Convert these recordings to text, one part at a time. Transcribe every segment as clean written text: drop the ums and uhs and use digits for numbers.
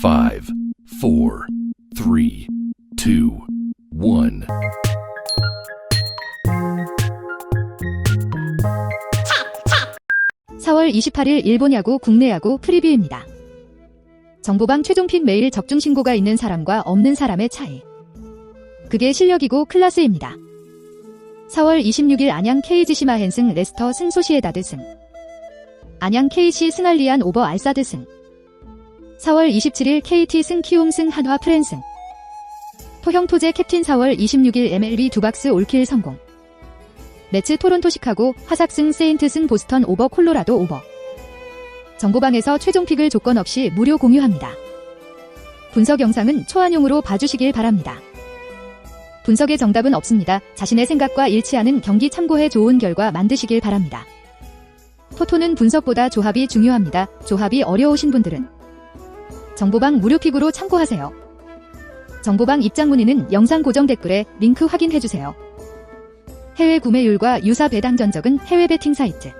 5, 4, 3, 2, 1. 4월 28일 일본 야구 국내 야구 프리뷰입니다. 정보방 최종픽 매일 적중 신고가 있는 사람과 없는 사람의 차이. 그게 실력이고 클라스입니다. 4월 26일 안양 KG 시마헨 승, 레스터 승, 소시에다드 승. 안양 KC 승, 알리안 오버 알사드 승. 4월 27일 KT 승, 키움 승, 한화 프렌 승. 토형 토제 캡틴 4월 26일 MLB 두박스 올킬 성공. 매츠 토론토 시카고 화삭 승, 세인트 승, 보스턴 오버 콜로라도 오버. 정보방에서 최종픽을 조건 없이 무료 공유합니다. 분석 영상은 초안용으로 봐주시길 바랍니다. 분석의 정답은 없습니다. 자신의 생각과 일치하는 경기 참고해 좋은 결과 만드시길 바랍니다. 토토는 분석보다 조합이 중요합니다. 조합이 어려우신 분들은 정보방 무료픽으로 참고하세요. 정보방 입장 문의는 영상 고정 댓글에 링크 확인해주세요. 해외 구매율과 유사 배당 전적은 해외 베팅 사이트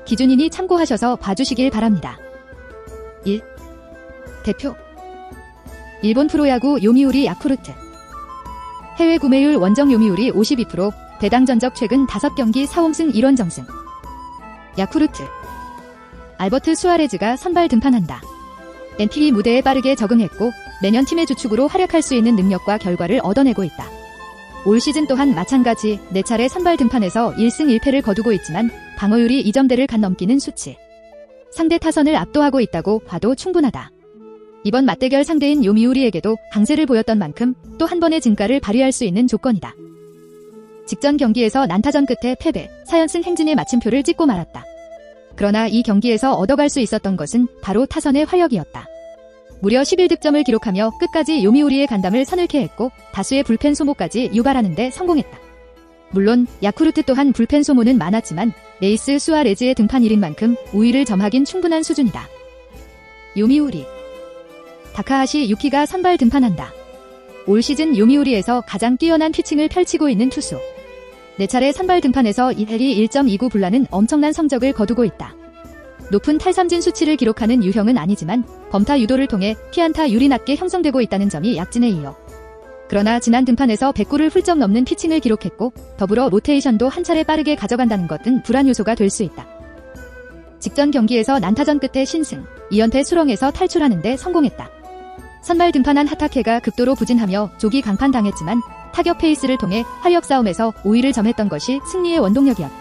기준이니 참고하셔서 봐주시길 바랍니다. 1. 대표 일본 프로야구 요미우리 야쿠르트. 해외 구매율 원정 요미우리 52%, 배당 전적 최근 5경기 4홈승 1원정승. 야쿠르트 알버트 수아레즈가 선발 등판한다. NPB 무대에 빠르게 적응했고 매년 팀의 주축으로 활약할 수 있는 능력과 결과를 얻어내고 있다. 올 시즌 또한 마찬가지 4차례 선발 등판에서 1승 1패를 거두고 있지만 방어율이 2점대를 간 넘기는 수치. 상대 타선을 압도하고 있다고 봐도 충분하다. 이번 맞대결 상대인 요미우리에게도 강세를 보였던 만큼 또 한 번의 진가를 발휘할 수 있는 조건이다. 직전 경기에서 난타전 끝에 패배, 4연승 행진의 마침표를 찍고 말았다. 그러나 이 경기에서 얻어갈 수 있었던 것은 바로 타선의 활약이었다. 무려 11득점을 기록하며 끝까지 요미우리의 간담을 서늘케 했고 다수의 불펜 소모까지 유발하는 데 성공했다. 물론 야쿠르트 또한 불펜 소모는 많았지만 에이스 수아레즈의 등판일인 만큼 우위를 점하긴 충분한 수준이다. 요미우리 다카하시 유키가 선발 등판한다. 올 시즌 요미우리에서 가장 뛰어난 피칭을 펼치고 있는 투수. 4차례 선발 등판에서 1리 1.29 불라는 엄청난 성적을 거두고 있다. 높은 탈삼진 수치를 기록하는 유형은 아니지만 범타 유도를 통해 피안타율이 낮게 형성되고 있다는 점이 약진에 이어. 그러나 지난 등판에서 100구를 훌쩍 넘는 피칭을 기록했고 더불어 로테이션도 한 차례 빠르게 가져간다는 것은 불안 요소가 될 수 있다. 직전 경기에서 난타전 끝에 신승, 2연패 수렁에서 탈출하는 데 성공했다. 선발 등판한 하타케가 극도로 부진하며 조기 강판당했지만 타격 페이스를 통해 활력 싸움에서 우위를 점했던 것이 승리의 원동력이었다.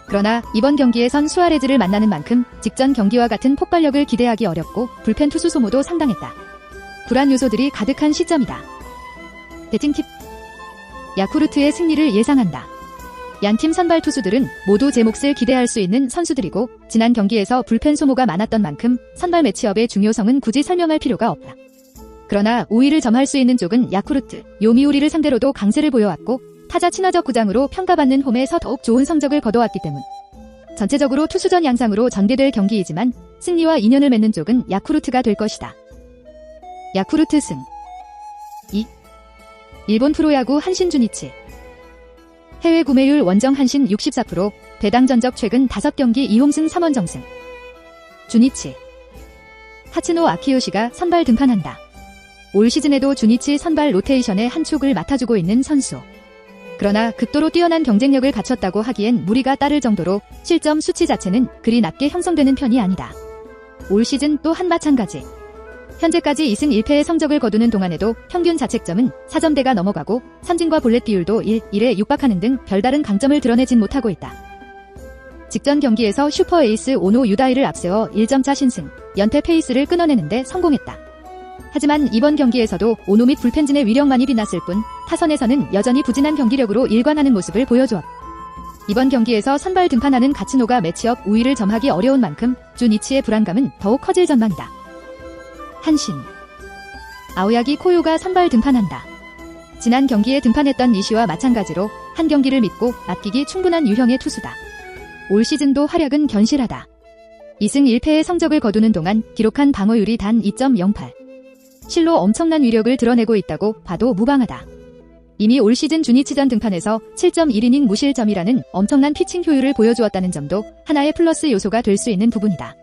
그러나 이번 경기에선 수아레즈를 만나는 만큼 직전 경기와 같은 폭발력을 기대하기 어렵고 불펜 투수 소모도 상당했다. 불안 요소들이 가득한 시점이다. 배팅 팁. 야쿠르트의 승리를 예상한다. 양팀 선발 투수들은 모두 제 몫을 기대할 수 있는 선수들이고 지난 경기에서 불펜 소모가 많았던 만큼 선발 매치업의 중요성은 굳이 설명할 필요가 없다. 그러나 우위를 점할 수 있는 쪽은 야쿠르트, 요미우리를 상대로도 강세를 보여왔고 타자 친화적 구장으로 평가받는 홈에서 더욱 좋은 성적을 거둬왔기 때문 전체적으로 투수전 양상으로 전개될 경기이지만 승리와 인연을 맺는 쪽은 야쿠르트가 될 것이다. 야쿠르트 승. 2. 일본 프로야구 한신 주니치. 해외 구매율 원정 한신 64%, 배당 전적 최근 5경기 2홈승 3원정승. 주니치 하츠노 아키요시가 선발 등판한다. 올 시즌에도 주니치 선발 로테이션의 한 축을 맡아주고 있는 선수. 그러나 극도로 뛰어난 경쟁력을 갖췄다고 하기엔 무리가 따를 정도로 실점 수치 자체는 그리 낮게 형성되는 편이 아니다. 올 시즌 또한 마찬가지. 현재까지 2승 1패의 성적을 거두는 동안에도 평균 자책점은 4점대가 넘어가고 삼진과 볼넷 비율도 1에 육박하는 등 별다른 강점을 드러내진 못하고 있다. 직전 경기에서 슈퍼 에이스 오노 유다이를 앞세워 1점차 신승, 연패 페이스를 끊어내는데 성공했다. 하지만 이번 경기에서도 오노 및 불펜진의 위력만이 빛났을 뿐 타선에서는 여전히 부진한 경기력으로 일관하는 모습을 보여주었다. 이번 경기에서 선발 등판하는 가츠노가 매치업 우위를 점하기 어려운 만큼 주니치의 불안감은 더욱 커질 전망이다. 한신 아오야기 코요가 선발 등판한다. 지난 경기에 등판했던 니시와 마찬가지로 한 경기를 믿고 맡기기 충분한 유형의 투수다. 올 시즌도 활약은 견실하다. 2승 1패의 성적을 거두는 동안 기록한 방어율이 단 2.08. 실로 엄청난 위력을 드러내고 있다고 봐도 무방하다. 이미 올 시즌 주니치전 등판에서 7.1이닝 무실점이라는 엄청난 피칭 효율을 보여주었다는 점도 하나의 플러스 요소가 될 수 있는 부분이다.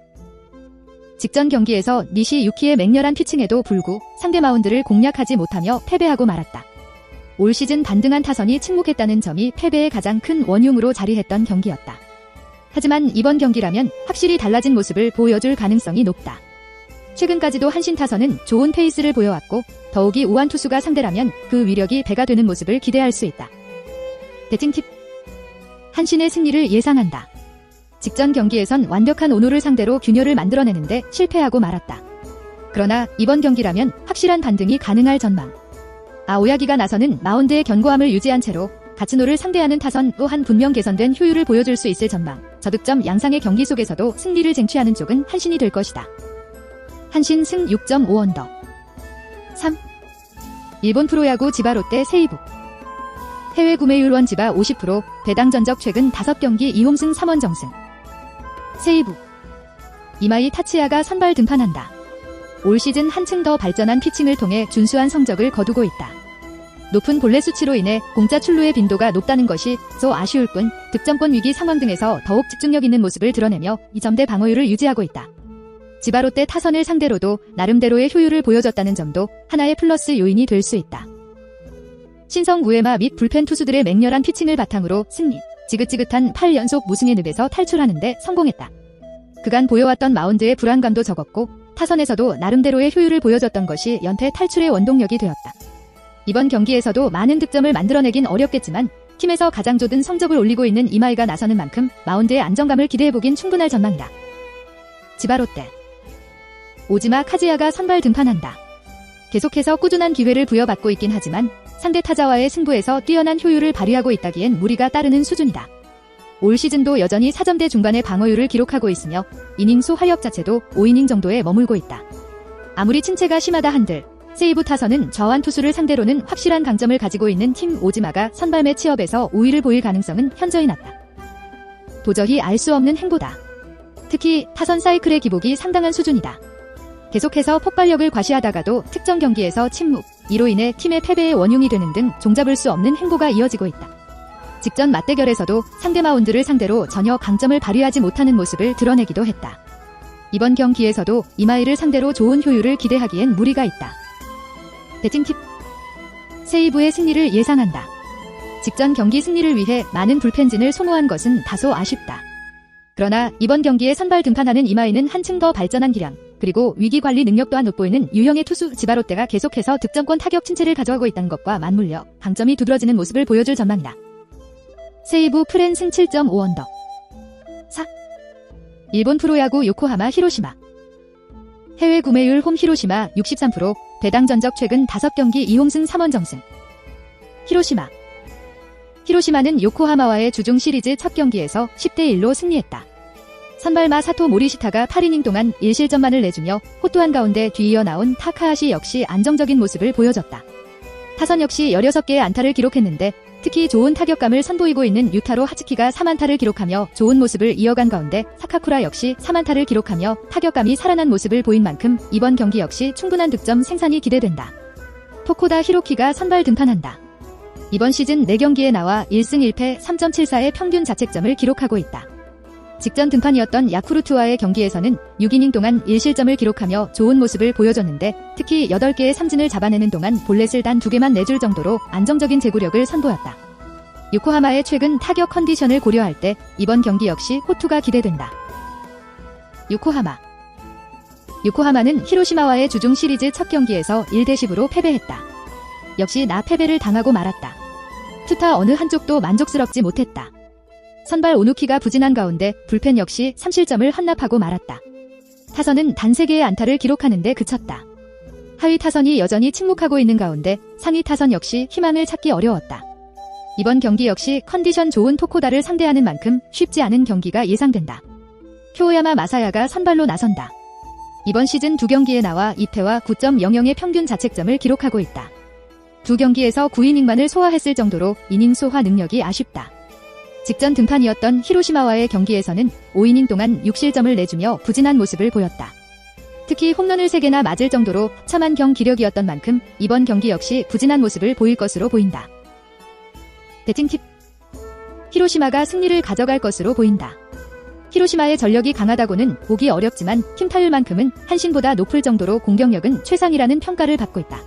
직전 경기에서 니시 유키의 맹렬한 피칭에도 불구 상대 마운드를 공략하지 못하며 패배하고 말았다. 올 시즌 반등한 타선이 침묵했다는 점이 패배의 가장 큰 원흉으로 자리했던 경기였다. 하지만 이번 경기라면 확실히 달라진 모습을 보여줄 가능성이 높다. 최근까지도 한신 타선은 좋은 페이스를 보여왔고 더욱이 우한 투수가 상대라면 그 위력이 배가 되는 모습을 기대할 수 있다. 배팅 팁. 한신의 승리를 예상한다. 직전 경기에선 완벽한 오노를 상대로 균열을 만들어내는데 실패하고 말았다. 그러나 이번 경기라면 확실한 반등이 가능할 전망. 아오야기가 나서는 마운드의 견고함을 유지한 채로 가츠노를 상대하는 타선 또한 분명 개선된 효율을 보여줄 수 있을 전망. 저득점 양상의 경기 속에서도 승리를 쟁취하는 쪽은 한신이 될 것이다. 한신 승 6.5언더. 3. 일본 프로야구 지바 롯데 세이부. 해외 구매율 원지바 50%, 배당 전적 최근 5경기 2홈승 3원 정승. 세이부. 이마이 타츠야가 선발 등판한다. 올 시즌 한층 더 발전한 피칭을 통해 준수한 성적을 거두고 있다. 높은 볼넷 수치로 인해 공짜 출루의 빈도가 높다는 것이 소 아쉬울 뿐 득점권 위기 상황 등에서 더욱 집중력 있는 모습을 드러내며 2점대 방어율을 유지하고 있다. 지바 롯데 타선을 상대로도 나름대로의 효율을 보여줬다는 점도 하나의 플러스 요인이 될 수 있다. 신성 우에마 및 불펜 투수들의 맹렬한 피칭을 바탕으로 승리, 지긋지긋한 8연속 무승의 늪에서 탈출하는 데 성공했다. 그간 보여왔던 마운드의 불안감도 적었고 타선에서도 나름대로의 효율을 보여줬던 것이 연패 탈출의 원동력이 되었다. 이번 경기에서도 많은 득점을 만들어내긴 어렵겠지만 팀에서 가장 좋은 성적을 올리고 있는 이마이가 나서는 만큼 마운드의 안정감을 기대해보긴 충분할 전망이다. 지바 롯데. 오지마 카즈야가 선발 등판한다. 계속해서 꾸준한 기회를 부여받고 있긴 하지만 상대 타자와의 승부에서 뛰어난 효율을 발휘하고 있다기엔 무리가 따르는 수준이다. 올 시즌도 여전히 4점대 중반의 방어율을 기록하고 있으며 이닝 수 활약 자체도 5이닝 정도에 머물고 있다. 아무리 침체가 심하다 한들 세이부 타선은 저한 투수를 상대로는 확실한 강점을 가지고 있는 팀 오지마가 선발 매치업에서 우위를 보일 가능성은 현저히 낮다. 도저히 알 수 없는 행보다. 특히 타선 사이클의 기복이 상당한 수준이다. 계속해서 폭발력을 과시하다가도 특정 경기에서 침묵, 이로 인해 팀의 패배의 원흉이 되는 등 종잡을 수 없는 행보가 이어지고 있다. 직전 맞대결에서도 상대 마운드를 상대로 전혀 강점을 발휘하지 못하는 모습을 드러내기도 했다. 이번 경기에서도 이마이를 상대로 좋은 효율을 기대하기엔 무리가 있다. 배팅 팁. 세이부의 승리를 예상한다. 직전 경기 승리를 위해 많은 불펜진을 소모한 것은 다소 아쉽다. 그러나 이번 경기에 선발 등판하는 이마이는 한층 더 발전한 기량, 그리고 위기관리 능력 또한 돋보이는 유형의 투수 지바 롯데가 계속해서 득점권 타격 침체를 가져가고 있다는 것과 맞물려 강점이 두드러지는 모습을 보여줄 전망이다. 세이부 프렌 승 7.5언더. 4. 일본 프로야구 요코하마 히로시마. 해외 구매율 홈 히로시마 63%, 배당 전적 최근 5경기 2홈승 3원 정승. 히로시마. 히로시마는 요코하마와의 주중 시리즈 첫 경기에서 10대1로 승리했다. 선발마 사토 모리시타가 8이닝 동안 1실점만을 내주며 호투한 가운데 뒤이어 나온 타카하시 역시 안정적인 모습을 보여줬다. 타선 역시 16개의 안타를 기록했는데 특히 좋은 타격감을 선보이고 있는 유타로 하츠키가 3안타를 기록하며 좋은 모습을 이어간 가운데 사카쿠라 역시 3안타를 기록하며 타격감이 살아난 모습을 보인 만큼 이번 경기 역시 충분한 득점 생산이 기대된다. 토코다 히로키가 선발 등판한다. 이번 시즌 4경기에 나와 1승 1패 3.74의 평균 자책점을 기록하고 있다. 직전 등판이었던 야쿠르트와의 경기에서는 6이닝 동안 1실점을 기록하며 좋은 모습을 보여줬는데 특히 8개의 삼진을 잡아내는 동안 볼넷을 단 2개만 내줄 정도로 안정적인 제구력을 선보였다. 요코하마의 최근 타격 컨디션을 고려할 때 이번 경기 역시 호투가 기대된다. 요코하마는 히로시마와의 주중 시리즈 첫 경기에서 1대10으로 패배했다. 역시 패배를 당하고 말았다. 투타 어느 한쪽도 만족스럽지 못했다. 선발 오누키가 부진한 가운데 불펜 역시 3실점을 헌납하고 말았다. 타선은 단 3개의 안타를 기록하는데 그쳤다. 하위 타선이 여전히 침묵하고 있는 가운데 상위 타선 역시 희망을 찾기 어려웠다. 이번 경기 역시 컨디션 좋은 토코다를 상대하는 만큼 쉽지 않은 경기가 예상된다. 쿄야마 마사야가 선발로 나선다. 이번 시즌 2경기에 나와 2패와 9.00의 평균 자책점을 기록하고 있다. 2경기에서 9이닝만을 소화했을 정도로 이닝 소화 능력이 아쉽다. 직전 등판이었던 히로시마와의 경기에서는 5이닝 동안 6실점을 내주며 부진한 모습을 보였다. 특히 홈런을 3개나 맞을 정도로 처참한 경기력이었던 만큼 이번 경기 역시 부진한 모습을 보일 것으로 보인다. 배팅 팁. 히로시마가 승리를 가져갈 것으로 보인다. 히로시마의 전력이 강하다고는 보기 어렵지만 힘타율만큼은 한신보다 높을 정도로 공격력은 최상이라는 평가를 받고 있다.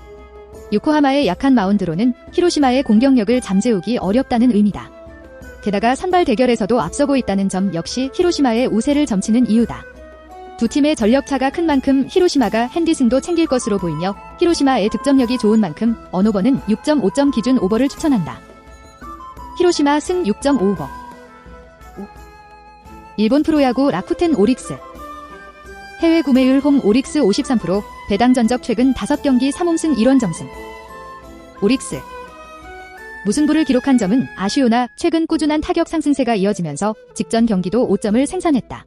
요코하마의 약한 마운드로는 히로시마의 공격력을 잠재우기 어렵다는 의미다. 게다가 선발 대결에서도 앞서고 있다는 점 역시 히로시마의 우세를 점치는 이유다. 두 팀의 전력차가 큰 만큼 히로시마가 핸디승도 챙길 것으로 보이며 히로시마의 득점력이 좋은 만큼 언오버는 6.5점 기준 오버를 추천한다. 히로시마 승 6.5오버. 일본 프로야구 라쿠텐 오릭스. 해외 구매율 홈 오릭스 53%, 배당 전적 최근 5경기 3홈승 1원정승. 오릭스. 무승부를 기록한 점은 아쉬우나 최근 꾸준한 타격 상승세가 이어지면서 직전 경기도 5점을 생산했다.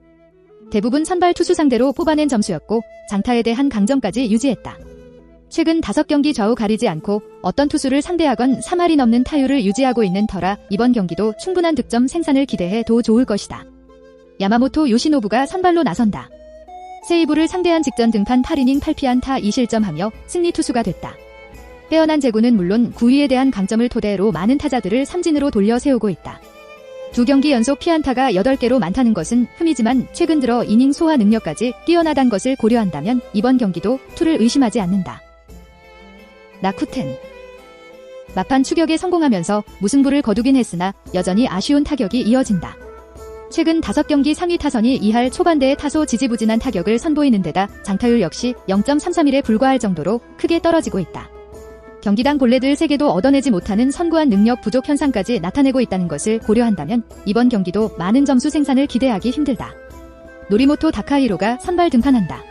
대부분 선발 투수 상대로 뽑아낸 점수였고 장타에 대한 강점까지 유지했다. 최근 5경기 좌우 가리지 않고 어떤 투수를 상대하건 3할이 넘는 타율을 유지하고 있는 터라 이번 경기도 충분한 득점 생산을 기대해도 좋을 것이다. 야마모토 요시노부가 선발로 나선다. 세이브를 상대한 직전 등판 8이닝 8피안타 2실점하며 승리 투수가 됐다. 빼어난 제구는 물론 구위에 대한 강점을 토대로 많은 타자들을 삼진으로 돌려 세우고 있다. 2경기 연속 피안타가 8개로 많다는 것은 흠이지만 최근 들어 이닝 소화 능력까지 뛰어나단 것을 고려한다면 이번 경기도 투를 의심하지 않는다. 라쿠텐. 막판 추격에 성공하면서 무승부를 거두긴 했으나 여전히 아쉬운 타격이 이어진다. 최근 5경기 상위 타선이 2할 초반대의 타소 지지부진한 타격을 선보이는 데다 장타율 역시 0.331에 불과할 정도로 크게 떨어지고 있다. 경기당 볼넷을 3개도 얻어내지 못하는 선구한 능력 부족 현상까지 나타내고 있다는 것을 고려한다면 이번 경기도 많은 점수 생산을 기대하기 힘들다. 노리모토 다카히로가 선발 등판한다.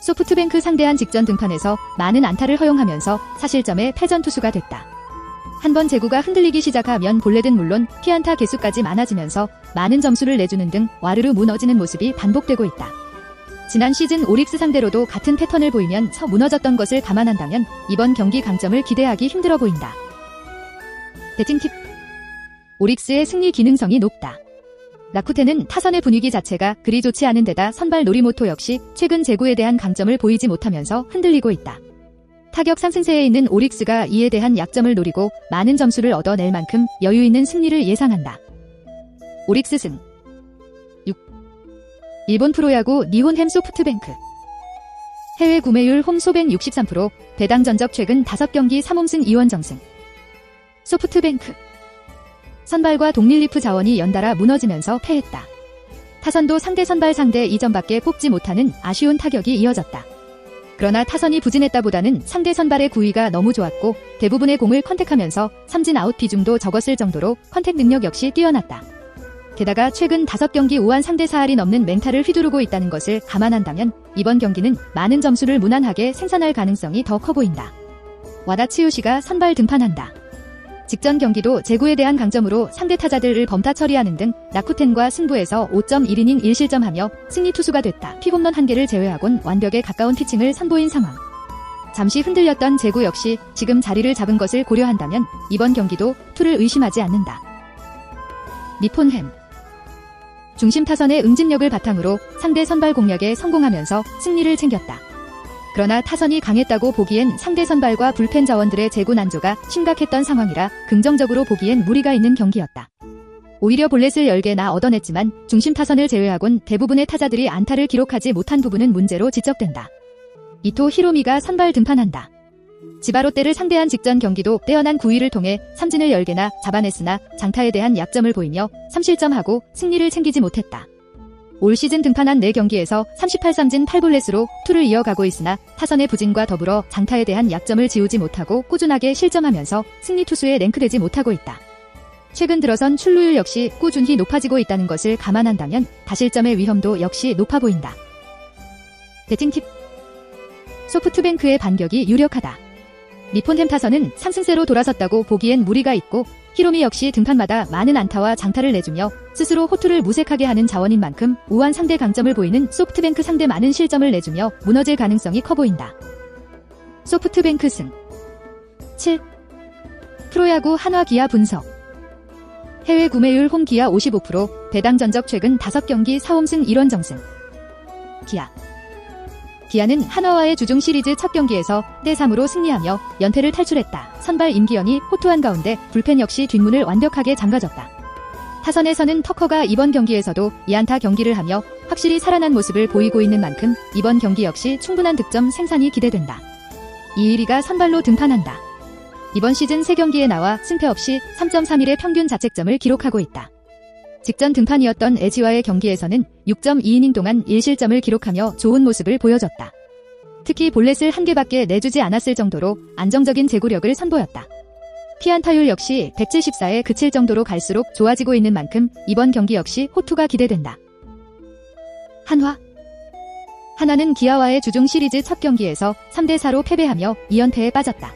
소프트뱅크 상대한 직전 등판에서 많은 안타를 허용하면서 사실점의 패전 투수가 됐다. 한번 제구가 흔들리기 시작하면 볼넷은 물론 피안타 개수까지 많아지면서 많은 점수를 내주는 등 와르르 무너지는 모습이 반복되고 있다. 지난 시즌 오릭스 상대로도 같은 패턴을 보이면서 무너졌던 것을 감안한다면 이번 경기 강점을 기대하기 힘들어 보인다. 배팅 팁. 오릭스의 승리 기능성이 높다. 라쿠텐은 타선의 분위기 자체가 그리 좋지 않은 데다 선발 노리모토 역시 최근 제구에 대한 강점을 보이지 못하면서 흔들리고 있다. 타격 상승세에 있는 오릭스가 이에 대한 약점을 노리고 많은 점수를 얻어낼 만큼 여유 있는 승리를 예상한다. 오릭스 승 6. 일본 프로야구 니혼햄 소프트뱅크. 해외 구매율 홈 소뱅 63%, 배당 전적 최근 5경기 3홈승 2원정승. 소프트뱅크. 선발과 동릴리프 자원이 연달아 무너지면서 패했다. 타선도 상대 선발 상대 2점밖에 뽑지 못하는 아쉬운 타격이 이어졌다. 그러나 타선이 부진했다보다는 상대 선발의 구위가 너무 좋았고 대부분의 공을 컨택하면서 삼진 아웃 비중도 적었을 정도로 컨택 능력 역시 뛰어났다. 게다가 최근 5경기 5한 상대 4할이 넘는 맹타를 휘두르고 있다는 것을 감안한다면 이번 경기는 많은 점수를 무난하게 생산할 가능성이 더 커 보인다. 와다치요시가 선발 등판한다. 직전 경기도 제구에 대한 강점으로 상대 타자들을 범타 처리하는 등 라쿠텐과 승부에서 5.1이닝 1실점하며 승리 투수가 됐다. 피홈런 1개를 제외하곤 완벽에 가까운 피칭을 선보인 상황. 잠시 흔들렸던 제구 역시 지금 자리를 잡은 것을 고려한다면 이번 경기도 투를 의심하지 않는다. 니폰햄. 중심 타선의 응집력을 바탕으로 상대 선발 공략에 성공하면서 승리를 챙겼다. 그러나 타선이 강했다고 보기엔 상대 선발과 불펜 자원들의 제구 난조가 심각했던 상황이라 긍정적으로 보기엔 무리가 있는 경기였다. 오히려 볼넷을 10개나 얻어냈지만 중심 타선을 제외하곤 대부분의 타자들이 안타를 기록하지 못한 부분은 문제로 지적된다. 이토 히로미가 선발 등판한다. 지바롯데를 상대한 직전 경기도 뛰어난 구위를 통해 삼진을 10개나 잡아냈으나 장타에 대한 약점을 보이며 3실점하고 승리를 챙기지 못했다. 올 시즌 등판한 4경기에서 38삼진 8볼넷으로 투를 이어가고 있으나 타선의 부진과 더불어 장타에 대한 약점을 지우지 못하고 꾸준하게 실점하면서 승리 투수에 랭크되지 못하고 있다. 최근 들어선 출루율 역시 꾸준히 높아지고 있다는 것을 감안한다면 다실점의 위험도 역시 높아 보인다. 배팅 팁. 소프트뱅크의 반격이 유력하다. 니폰햄 타선은 상승세로 돌아섰다고 보기엔 무리가 있고 히로미 역시 등판마다 많은 안타와 장타를 내주며 스스로 호투를 무색하게 하는 자원인 만큼 우한 상대 강점을 보이는 소프트뱅크 상대 많은 실점을 내주며 무너질 가능성이 커 보인다. 소프트뱅크 승 7. 프로야구 한화 기아 분석. 해외 구매율 홈 기아 55%, 배당 전적 최근 5경기 4홈승 1원정승. 기아는 한화와의 주중 시리즈 첫 경기에서 대3으로 승리하며 연패를 탈출했다. 선발 임기현이 호투한 가운데 불펜 역시 뒷문을 완벽하게 잠가줬다. 타선에서는 터커가 이번 경기에서도 2안타 경기를 하며 확실히 살아난 모습을 보이고 있는 만큼 이번 경기 역시 충분한 득점 생산이 기대된다. 이일이가 선발로 등판한다. 이번 시즌 3경기에 나와 승패 없이 3.31의 평균 자책점을 기록하고 있다. 직전 등판이었던 LG와의 경기에서는 6.2이닝 동안 1실점을 기록하며 좋은 모습을 보여줬다. 특히 볼넷을 1개밖에 내주지 않았을 정도로 안정적인 제구력을 선보였다. 피안타율 역시 174에 그칠 정도로 갈수록 좋아지고 있는 만큼 이번 경기 역시 호투가 기대된다. 한화는 기아와의 주중 시리즈 첫 경기에서 3대4로 패배하며 2연패에 빠졌다.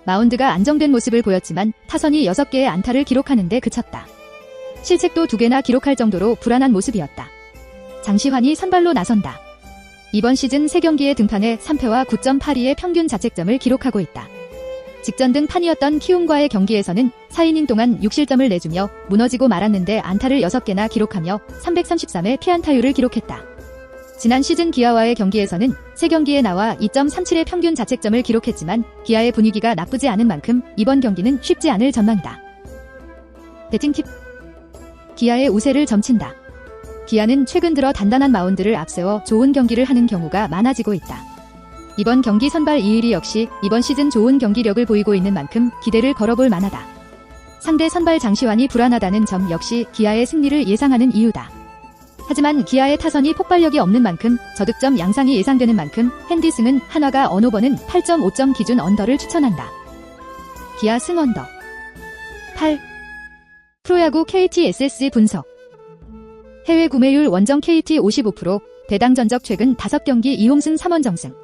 마운드가 안정된 모습을 보였지만 타선이 6개의 안타를 기록하는 데 그쳤다. 실책도 2개나 기록할 정도로 불안한 모습이었다. 장시환이 선발로 나선다. 이번 시즌 3경기에 등판해 3패와 9.82의 평균 자책점을 기록하고 있다. 직전 등판이었던 키움과의 경기에서는 4이닝 동안 6실점을 내주며 무너지고 말았는데 안타를 6개나 기록하며 333의 피안타율을 기록했다. 지난 시즌 기아와의 경기에서는 3경기에 나와 2.37의 평균 자책점을 기록했지만 기아의 분위기가 나쁘지 않은 만큼 이번 경기는 쉽지 않을 전망이다. 배팅팁. 기아의 우세를 점친다. 기아는 최근 들어 단단한 마운드를 앞세워 좋은 경기를 하는 경우가 많아지고 있다. 이번 경기 선발 이일이 역시 이번 시즌 좋은 경기력을 보이고 있는 만큼 기대를 걸어볼 만하다. 상대 선발 장시환이 불안하다는 점 역시 기아의 승리를 예상하는 이유다. 하지만 기아의 타선이 폭발력이 없는 만큼 저득점 양상이 예상되는 만큼 핸디슨은 한화가 언오버는 8.5점 기준 언더를 추천한다. 기아 승 언더. 8. 프로야구 KT SSG 분석. 해외 구매율 원정 KT 55%, 배당 전적 최근 5경기 2홈승 3원정승.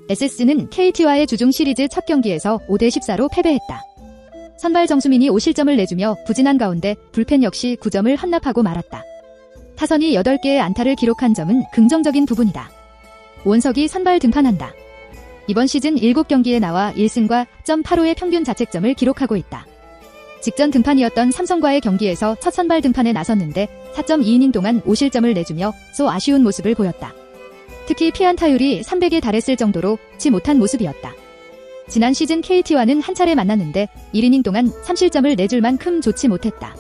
SSG는 KT와의 주중 시리즈 첫 경기에서 5대14로 패배했다. 선발 정수민이 5실점을 내주며 부진한 가운데 불펜 역시 9점을 헌납하고 말았다. 타선이 8개의 안타를 기록한 점은 긍정적인 부분이다. 오원석이 선발 등판한다. 이번 시즌 7경기에 나와 1승과 0.85의 평균 자책점을 기록하고 있다. 직전 등판이었던 삼성과의 경기에서 첫 선발 등판에 나섰는데 4.2이닝 동안 5실점을 내주며 소 아쉬운 모습을 보였다. 특히 피안타율이 300에 달했을 정도로 치 못한 모습이었다. 지난 시즌 KT와는 한 차례 만났는데 1이닝 동안 3실점을 내줄 만큼 좋지 못했다.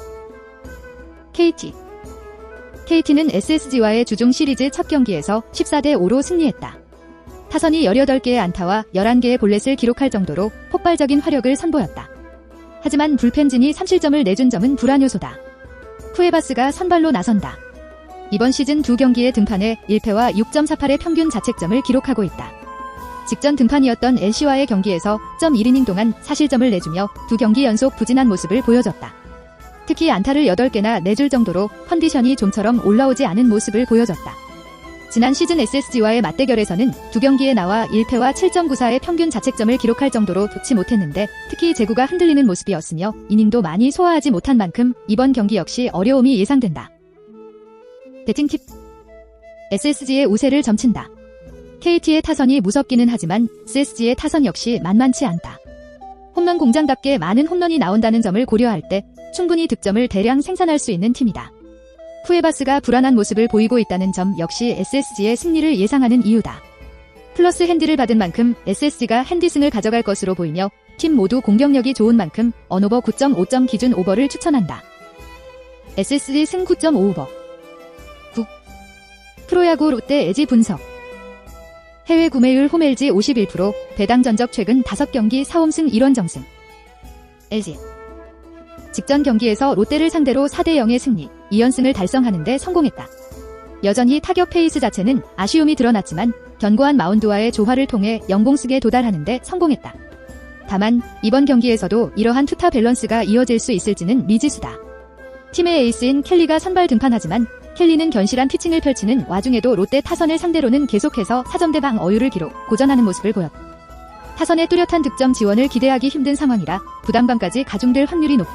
KT는 SSG와의 주중 시리즈 첫 경기에서 14대5로 승리했다. 타선이 18개의 안타와 11개의 볼넷을 기록할 정도로 폭발적인 화력을 선보였다. 하지만 불펜진이 3실점을 내준 점은 불안 요소다. 쿠에바스가 선발로 나선다. 이번 시즌 2경기에 등판해 1패와 6.48의 평균 자책점을 기록하고 있다. 직전 등판이었던 LC와의 경기에서 0.1이닝 동안 4실점을 내주며 2경기 연속 부진한 모습을 보여줬다. 특히 안타를 8개나 내줄 정도로 컨디션이 좀처럼 올라오지 않은 모습을 보여줬다. 지난 시즌 SSG와의 맞대결에서는 2경기에 나와 1패와 7.94의 평균 자책점을 기록할 정도로 좋지 못했는데 특히 제구가 흔들리는 모습이었으며 이닝도 많이 소화하지 못한 만큼 이번 경기 역시 어려움이 예상된다. 배팅팁. SSG의 우세를 점친다. KT의 타선이 무섭기는 하지만 SSG의 타선 역시 만만치 않다. 홈런 공장답게 많은 홈런이 나온다는 점을 고려할 때 충분히 득점을 대량 생산할 수 있는 팀이다. 쿠에바스가 불안한 모습을 보이고 있다는 점 역시 SSG의 승리를 예상하는 이유다. 플러스 핸디를 받은 만큼 SSG가 핸디승을 가져갈 것으로 보이며 팀 모두 공격력이 좋은 만큼 언오버 9.5점 기준 오버를 추천한다. SSG 승 9.5오버. 9. 프로야구 롯데 LG 분석. 해외 구매율 홈 LG 51%, 배당 전적 최근 5경기 4홈승 1원정승. LG. 직전 경기에서 롯데를 상대로 4대0의 승리, 2연승을 달성하는 데 성공했다. 여전히 타격 페이스 자체는 아쉬움이 드러났지만 견고한 마운드와의 조화를 통해 연공승에 도달하는 데 성공했다. 다만 이번 경기에서도 이러한 투타 밸런스가 이어질 수 있을지는 미지수다. 팀의 에이스인 켈리가 선발 등판하지만 켈리는 견실한 피칭을 펼치는 와중에도 롯데 타선을 상대로는 계속해서 4점대 방 어유를 기록, 고전하는 모습을 보였다. 타선의 뚜렷한 득점 지원을 기대하기 힘든 상황이라 부담감까지 가중될 확률이 높다.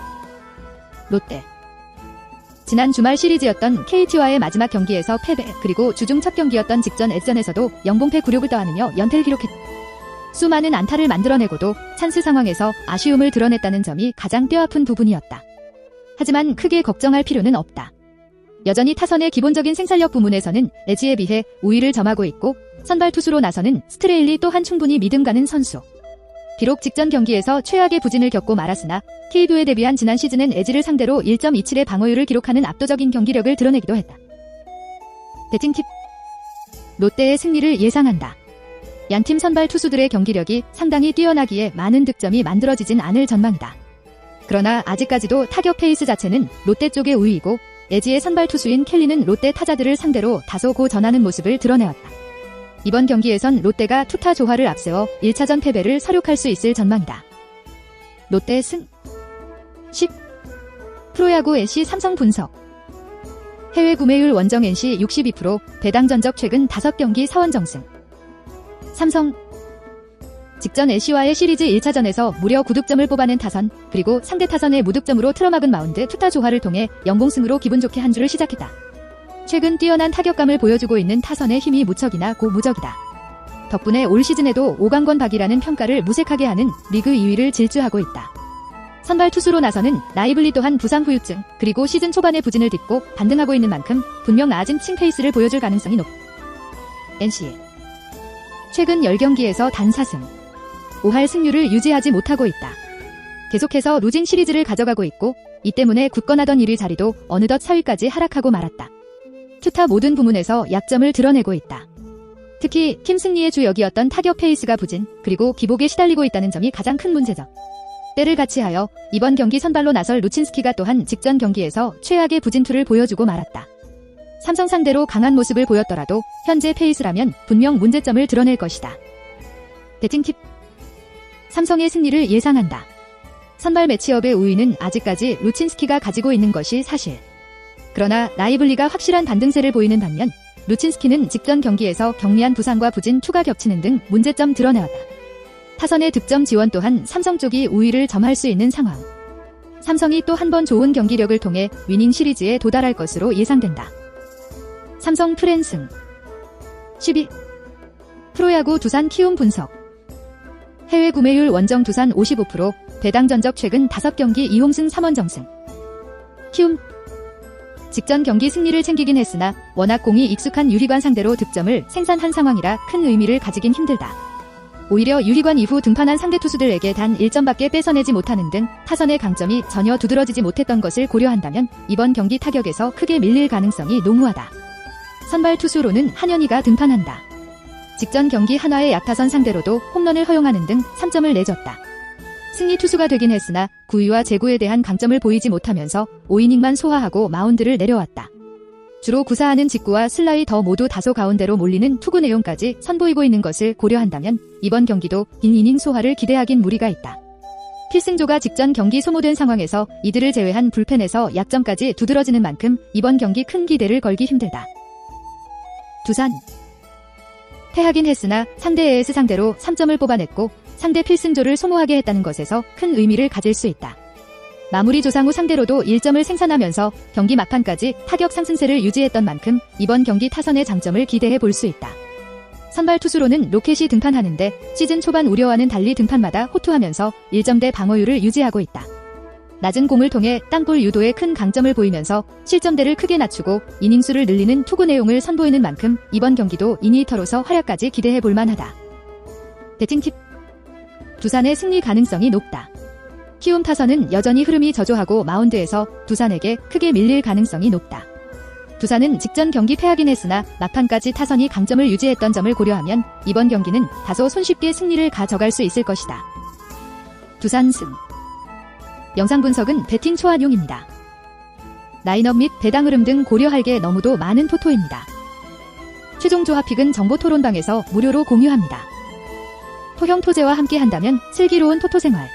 롯데. 지난 주말 시리즈였던 KT와의 마지막 경기에서 패배, 그리고 주중 첫 경기였던 직전 S전에서도 영봉패 굴욕을 떠안으며 연패를 기록했다. 수많은 안타를 만들어내고도 찬스 상황에서 아쉬움을 드러냈다는 점이 가장 뼈아픈 부분이었다. 하지만 크게 걱정할 필요는 없다. 여전히 타선의 기본적인 생산력 부문에서는 LG에 비해 우위를 점하고 있고 선발 투수로 나서는 스트레일리 또한 충분히 믿음 가는 선수. 비록 직전 경기에서 최악의 부진을 겪고 말았으나 KBO에 데뷔한 지난 시즌은 LG를 상대로 1.27의 방어율을 기록하는 압도적인 경기력을 드러내기도 했다. 배팅 팁. 롯데의 승리를 예상한다. 양팀 선발 투수들의 경기력이 상당히 뛰어나기에 많은 득점이 만들어지진 않을 전망이다. 그러나 아직까지도 타격 페이스 자체는 롯데 쪽의 우위이고 LG의 선발 투수인 켈리는 롯데 타자들을 상대로 다소 고전하는 모습을 드러내었다. 이번 경기에선 롯데가 투타 조화를 앞세워 1차전 패배를 서륙할 수 있을 전망이다. 롯데 승 10. 프로야구 NC 삼성 분석. 해외 구매율 원정 NC 62%, 배당 전적 최근 5경기 사원정승. 삼성. 직전 NC와의 시리즈 1차전에서 무려 9득점을 뽑아낸 타선, 그리고 상대 타선의 무득점으로 틀어막은 마운드 투타 조화를 통해 영공승으로 기분 좋게 한 주를 시작했다. 최근 뛰어난 타격감을 보여주고 있는 타선의 힘이 무척이나 고무적이다. 덕분에 올 시즌에도 5강권 박이라는 평가를 무색하게 하는 리그 2위를 질주하고 있다. 선발 투수로 나서는 라이블리 또한 부상 후유증, 그리고 시즌 초반의 부진을 딛고 반등하고 있는 만큼 분명 나아진 칭 페이스를 보여줄 가능성이 높다. NC. 최근 10경기에서 단 4승. 5할 승률을 유지하지 못하고 있다. 계속해서 루징 시리즈를 가져가고 있고 이 때문에 굳건하던 1위 자리도 어느덧 4위까지 하락하고 말았다. 투타 모든 부문에서 약점을 드러내고 있다. 특히 팀 승리의 주역이었던 타격 페이스가 부진, 그리고 기복에 시달리고 있다는 점이 가장 큰 문제죠. 때를 같이하여 이번 경기 선발로 나설 루친스키가 또한 직전 경기에서 최악의 부진투를 보여주고 말았다. 삼성 상대로 강한 모습을 보였더라도 현재 페이스라면 분명 문제점을 드러낼 것이다. 배팅 팁. 삼성의 승리를 예상한다. 선발 매치업의 우위는 아직까지 루친스키가 가지고 있는 것이 사실. 그러나 라이블리가 확실한 반등세를 보이는 반면 루친스키는 직전 경기에서 경미한 부상과 부진 투가 겹치는 등 문제점 드러내었다. 타선의 득점 지원 또한 삼성 쪽이 우위를 점할 수 있는 상황. 삼성이 또 한 번 좋은 경기력을 통해 위닝 시리즈에 도달할 것으로 예상된다. 삼성 프랜승 12. 프로야구 두산 키움 분석. 해외 구매율 원정 두산 55%, 배당 전적 최근 5경기 2홈승 3원정승. 키움. 직전 경기 승리를 챙기긴 했으나 워낙 공이 익숙한 유희관 상대로 득점을 생산한 상황이라 큰 의미를 가지긴 힘들다. 오히려 유희관 이후 등판한 상대 투수들에게 단 1점밖에 뺏어내지 못하는 등 타선의 강점이 전혀 두드러지지 못했던 것을 고려한다면 이번 경기 타격에서 크게 밀릴 가능성이 농후하다. 선발 투수로는 한현희가 등판한다. 직전 경기 한화의 약타선 상대로도 홈런을 허용하는 등 3점을 내줬다. 승리 투수가 되긴 했으나 구위와 제구에 대한 강점을 보이지 못하면서 5이닝만 소화하고 마운드를 내려왔다. 주로 구사하는 직구와 슬라이더 모두 다소 가운데로 몰리는 투구 내용까지 선보이고 있는 것을 고려한다면 이번 경기도 긴 이닝 소화를 기대하긴 무리가 있다. 필승조가 직전 경기 소모된 상황에서 이들을 제외한 불펜에서 약점까지 두드러지는 만큼 이번 경기 큰 기대를 걸기 힘들다. 두산. 패하긴 했으나 상대 에이스 상대로 3점을 뽑아냈고 상대 필승조를 소모하게 했다는 것에서 큰 의미를 가질 수 있다. 마무리 조상우 상대로도 1점을 생산하면서 경기 막판까지 타격 상승세를 유지했던 만큼 이번 경기 타선의 장점을 기대해 볼 수 있다. 선발 투수로는 로켓이 등판하는데 시즌 초반 우려와는 달리 등판마다 호투하면서 1점대 방어율을 유지하고 있다. 낮은 공을 통해 땅볼 유도에 큰 강점을 보이면서 실점대를 크게 낮추고 이닝수를 늘리는 투구 내용을 선보이는 만큼 이번 경기도 이니터로서 활약까지 기대해 볼 만하다. 배팅 팁. 두산의 승리 가능성이 높다. 키움 타선은 여전히 흐름이 저조하고 마운드에서 두산에게 크게 밀릴 가능성이 높다. 두산은 직전 경기 패하긴 했으나 막판까지 타선이 강점을 유지했던 점을 고려하면 이번 경기는 다소 손쉽게 승리를 가져갈 수 있을 것이다. 두산 승. 영상 분석은 배팅 초안용입니다. 라인업 및 배당 흐름 등 고려할 게 너무도 많은 토토입니다. 최종 조합픽은 정보 토론방에서 무료로 공유합니다. 토형 토제와 함께 한다면 슬기로운 토토 생활.